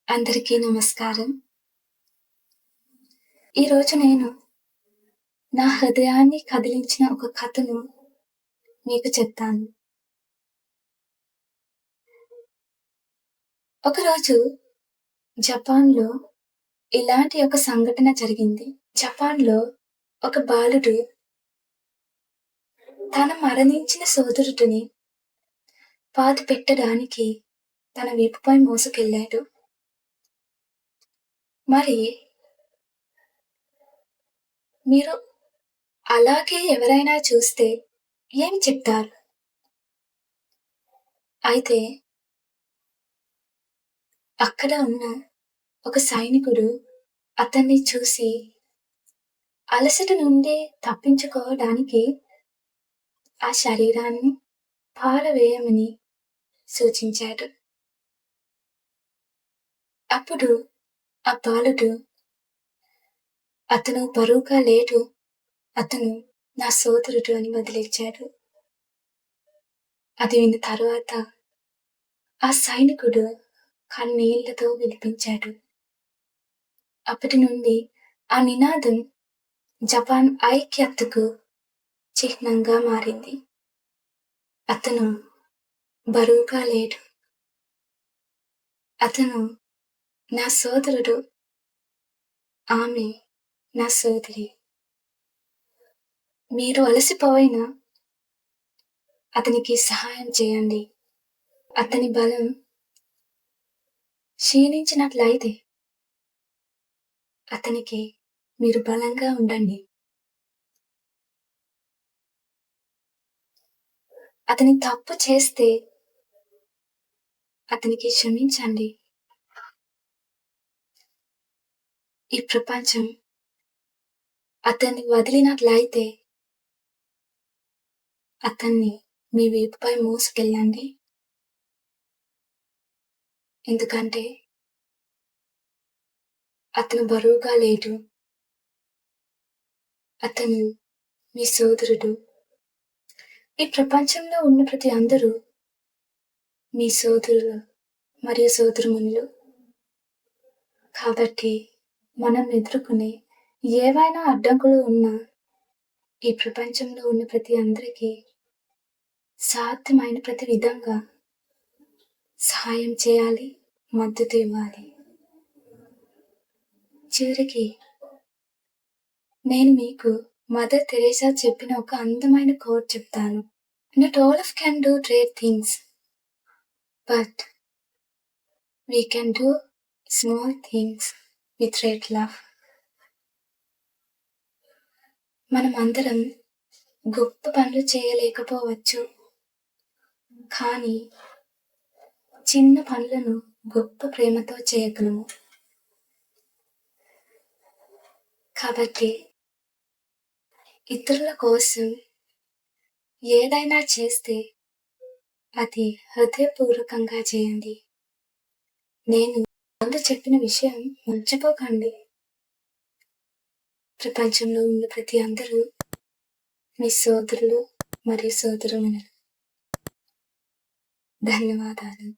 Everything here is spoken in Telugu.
అందరికీ నమస్కారం. ఈరోజు నేను నా హృదయాన్ని కదిలించిన ఒక కథను మీకు చెప్తాను. ఒకరోజు జపాన్‌లో ఇలాంటి ఒక సంఘటన జరిగింది. జపాన్‌లో ఒక బాలుడు తన మరణించిన సోదరుడిని పాతిపెట్టడానికి తన వీపుపై మోసుకెళ్ళాడు. మరి మీరు అలాగే ఎవరైనా చూస్తే ఏమి చెప్తారు? అయితే అక్కడ ఉన్న ఒక సైనికుడు అతన్ని చూసి అలసట నుండి తప్పించుకోవడానికి ఆ శరీరాన్ని పారవేయమని సూచించాడు. అప్పుడు ఆ బాలుడు, అతను బరువుగా లేడు, అతను నా సోదరుడు అని బదులిచ్చాడు. అది విన్న తరువాత ఆ సైనికుడు కన్నీళ్లతో విలిపించాడు. అప్పటి నుండి ఆ నినాదం జపాన్ ఐక్యతకు చిహ్నంగా మారింది. అతను బరువుగా లేడు, అతను నా సోదరుడు, ఆమె నా సోదరి. మీరు అలసిపోయినా అతనికి సహాయం చేయండి. అతని బలం క్షీణించినట్లయితే అతనికి మీరు బలంగా ఉండండి. అతని తప్పు చేస్తే అతనికి క్షమించండి. ఈ ప్రపంచం అతన్ని వదిలినట్లయితే అతన్ని మీ వీపుపై మోసుకెళ్ళండి. ఎందుకంటే అతను బరువుగా లేడు, అతను మీ సోదరుడు. ఈ ప్రపంచంలో ఉన్న ప్రతి అందరూ మీ సోదరులు మరియు సోదరుమణులు. కాబట్టి మనం ఎదుర్కొనే ఏవైనా అడ్డంకులు ఉన్నా ఈ ప్రపంచంలో ఉన్న ప్రతి అందరికీ సాధ్యమైన ప్రతి విధంగా సహాయం చేయాలి, మద్దతు ఇవ్వాలి. చివరికి నేను మీకు మదర్ తెరేసా చెప్పిన ఒక అందమైన కోట్ చెప్తాను. Not all of can do great things, but we can do small things with great love. మనం అందరం గొప్ప పనులు చేయలేకపోవచ్చు, కానీ చిన్న పనులను గొప్ప ప్రేమతో చేయగలము. కాబట్టి ఇతరుల కోసం ఏదైనా చేస్తే అది హృదయపూర్వకంగా చేయండి. నేను ముందు చెప్పిన విషయం మర్చిపోకండి. ప్రపంచంలో ఉన్న ప్రతి అందరూ మీ సోదరులు మరియు సోదరుమణులు. ధన్యవాదాలు.